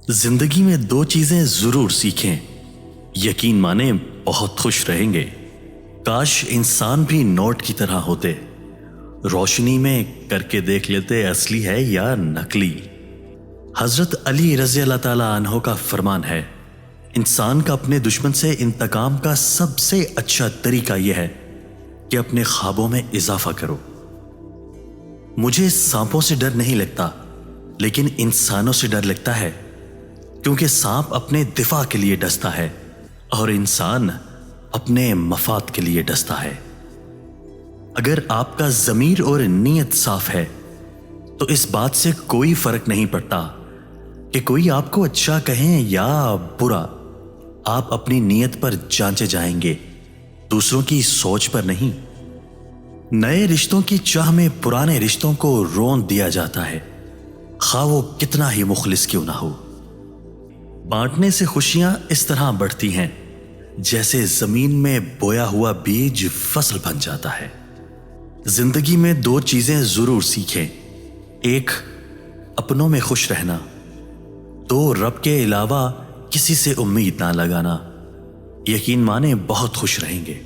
जिंदगी में दो चीजें जरूर सीखें, यकीन माने बहुत खुश रहेंगे। काश इंसान भी नोट की तरह होते, रोशनी में करके देख लेते असली है या नकली। हजरत अली रज़ी अल्लाह ताला अन्हो का फरमान है, इंसान का अपने दुश्मन से इंतकाम का सबसे अच्छा तरीका यह है कि अपने ख्वाबों में इजाफा करो। मुझे सांपों से डर नहीं लगता, लेकिन इंसानों से डर लगता है, क्योंकि सांप अपने दिफा के लिए डसता है और इंसान अपने मफाद के लिए डसता है। अगर आपका ज़मीर और नीयत साफ है तो इस बात से कोई फर्क नहीं पड़ता कि कोई आपको अच्छा कहें या बुरा। आप अपनी नीयत पर जांचे जाएंगे, दूसरों की सोच पर नहीं। नए रिश्तों की चाह में पुराने रिश्तों को रोन दिया जाता है, खा वो कितना ही मुखलिस क्यों ना हो। बांटने से खुशियां इस तरह बढ़ती हैं जैसे जमीन में बोया हुआ बीज फसल बन जाता है। जिंदगी में दो चीजें जरूर सीखें, एक अपनों में खुश रहना, दो रब के अलावा किसी से उम्मीद ना लगाना। यकीन माने बहुत खुश रहेंगे।